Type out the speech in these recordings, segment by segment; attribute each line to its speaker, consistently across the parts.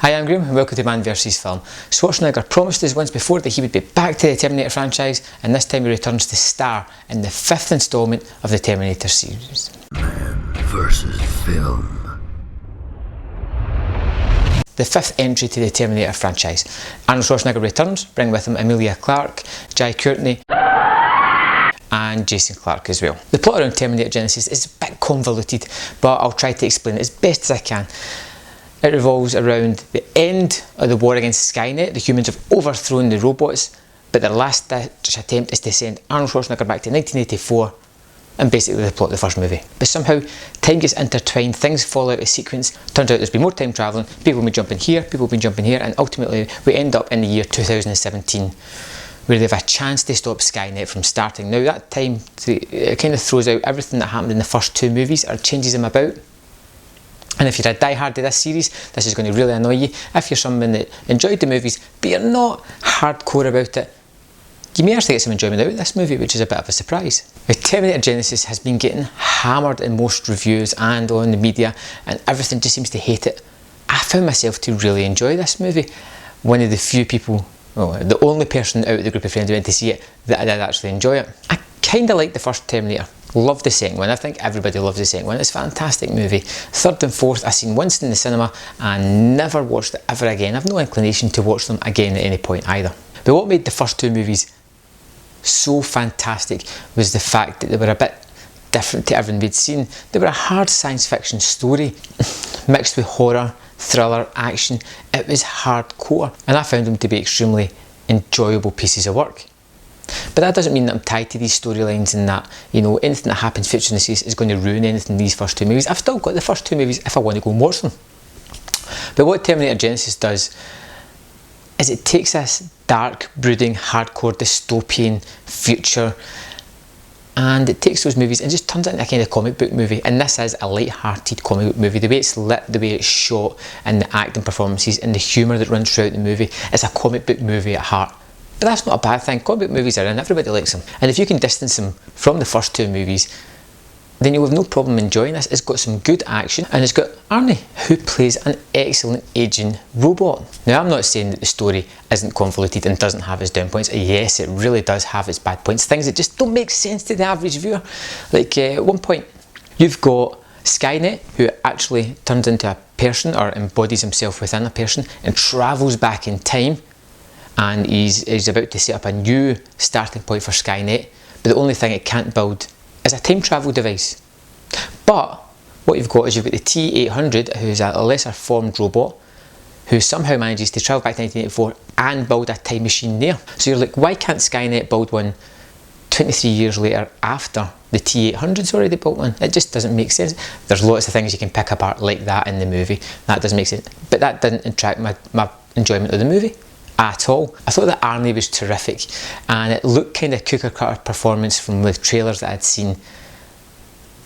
Speaker 1: Hi, I'm Graham and welcome to Man vs Film. Schwarzenegger promised us once before that he would be back to the Terminator franchise, and this time he returns to star in the 5th instalment of the Terminator series.
Speaker 2: Man vs Film.
Speaker 1: The 5th entry to the Terminator franchise. Arnold Schwarzenegger returns, bringing with him Emilia Clarke, Jai Courtney and Jason Clarke as well. The plot around Terminator Genisys is a bit convoluted, but I'll try to explain it as best as I can. It revolves around the end of the war against Skynet. The humans have overthrown the robots, but their last ditch attempt is to send Arnold Schwarzenegger back to 1984 and basically the plot of the first movie. But somehow time gets intertwined, things fall out of sequence. Turns out there's been more time travelling, people have been jumping here, people have been jumping here, and ultimately we end up in the year 2017 where they have a chance to stop Skynet from starting. Now that time, it kind of throws out everything that happened in the first two movies or changes them about. And if you're a diehard of this series, this is going to really annoy you. If you're someone that enjoyed the movies, but you're not hardcore about it, you may actually get some enjoyment out of this movie, which is a bit of a surprise. Now, Terminator Genisys has been getting hammered in most reviews and on the media, and everything just seems to hate it. I found myself to really enjoy this movie. One of the few people, well, the only person out of the group of friends who went to see it that I did actually enjoy it. I kind of like the first Terminator. Love the second one. I think everybody loves the second one. It's a fantastic movie. Third and fourth I've seen once in the cinema and never watched it ever again. I've no inclination to watch them again at any point either. But what made the first two movies so fantastic was the fact that they were a bit different to everything we'd seen. They were a hard science fiction story mixed with horror, thriller, action. It was hardcore, and I found them to be extremely enjoyable pieces of work. But that doesn't mean that I'm tied to these storylines and that, you know, anything that happens future in the series is going to ruin anything in these first two movies. I've still got the first two movies if I want to go and watch them. But what Terminator Genisys does is it takes this dark, brooding, hardcore, dystopian future and it takes those movies and just turns it into a kind of comic book movie. And this is a light-hearted comic book movie. The way it's lit, the way it's shot, and the acting performances and the humour that runs throughout the movie, it's a comic book movie at heart. But that's not a bad thing. Comic book movies are in, everybody likes them. And if you can distance them from the first two movies, then you'll have no problem enjoying this. It's got some good action and it's got Arnie, who plays an excellent aging robot. Now, I'm not saying that the story isn't convoluted and doesn't have its down points. Yes, it really does have its bad points. Things that just don't make sense to the average viewer. Like at one point, you've got Skynet, who actually turns into a person or embodies himself within a person and travels back in time. And he's about to set up a new starting point for Skynet, but the only thing it can't build is a time travel device. But what you've got is you've got the T-800, who's a lesser formed robot, who somehow manages to travel back to 1984 and build a time machine there. So you're like, why can't Skynet build one 23 years later after the T-800's already built one? It just doesn't make sense. There's lots of things you can pick apart like that in the movie. That doesn't make sense. But that didn't detract my enjoyment of the movie at all. I thought that Arnie was terrific and it looked kind of cookie cutter performance from the trailers that I'd seen,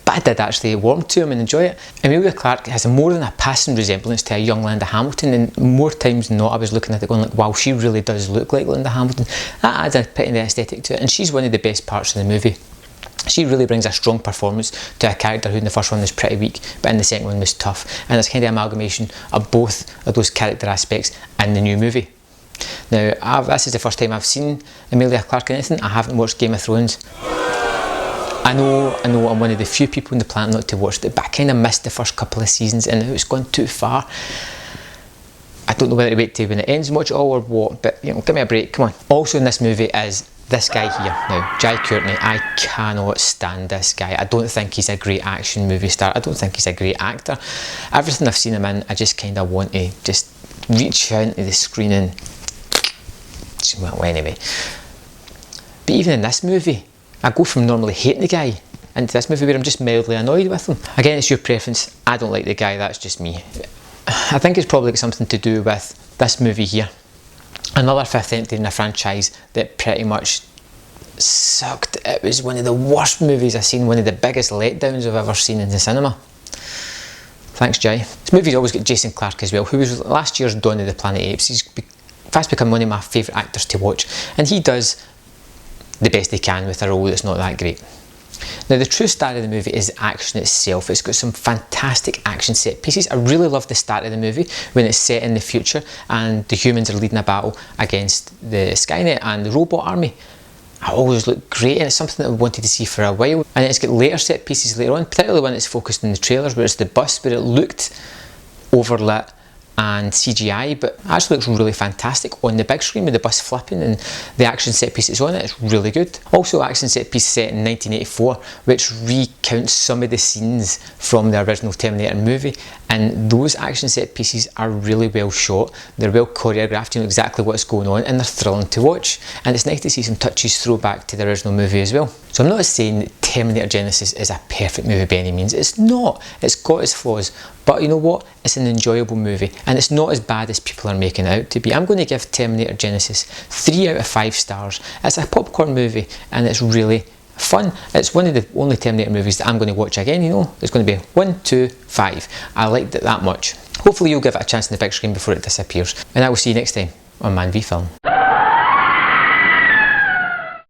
Speaker 1: but I did actually warm to him and enjoy it. Emilia Clarke has more than a passing resemblance to a young Linda Hamilton, and more times than not I was looking at it going like, wow, she really does look like Linda Hamilton. That adds a bit of the aesthetic to it, and she's one of the best parts of the movie. She really brings a strong performance to a character who in the first one was pretty weak, but in the second one was tough, and it's kind of amalgamation of both of those character aspects in the new movie. Now, this is the first time I've seen Emilia Clarke in anything. I haven't watched Game of Thrones. I know I'm one of the few people on the planet not to watch it, but I kind of missed the first couple of seasons and it's gone too far. I don't know whether to wait till when it ends and watch it all or what, but you know, give me a break, come on. Also in this movie is this guy here. Now, Jai Courtney, I cannot stand this guy. I don't think he's a great action movie star. I don't think he's a great actor. Everything I've seen him in, I just kind of want to just reach out into the screen and well, anyway. But even in this movie, I go from normally hating the guy into this movie where I'm just mildly annoyed with him. Again, it's your preference. I don't like the guy, that's just me. I think it's probably got something to do with this movie here. Another 5th entry in a franchise that pretty much sucked. It was one of the worst movies I've seen, one of the biggest letdowns I've ever seen in the cinema. Thanks, Jai. This movie's always got Jason Clarke as well, who was last year's Dawn of the Planet of the Apes. He's fast become one of my favourite actors to watch, and he does the best he can with a role that's not that great. Now the true star of the movie is the action itself. It's got some fantastic action set pieces. I really love the start of the movie when it's set in the future and the humans are leading a battle against the Skynet and the robot army. It always looked great, and it's something that we wanted to see for a while. And it's got later set pieces later on, particularly when it's focused in the trailers, where it's the bus, where it looked overlit and CGI, but it actually looks really fantastic on the big screen with the bus flipping and the action set pieces on it. It's really good. Also, action set piece set in 1984, which recounts some of the scenes from the original Terminator movie, and those action set pieces are really well shot. They're well choreographed, you know exactly what's going on, and they're thrilling to watch. And it's nice to see some touches throwback to the original movie as well. So I'm not saying that Terminator Genisys is a perfect movie by any means. It's not. It's got its flaws, but you know what? It's an enjoyable movie, and it's not as bad as people are making it out to be. I'm going to give Terminator Genisys 3 out of 5 stars. It's a popcorn movie, and it's really fun. It's one of the only Terminator movies that I'm going to watch again, you know. It's going to be 1, 2, 5. I liked it that much. Hopefully you'll give it a chance on the big screen before it disappears, and I will see you next time on Man v Film.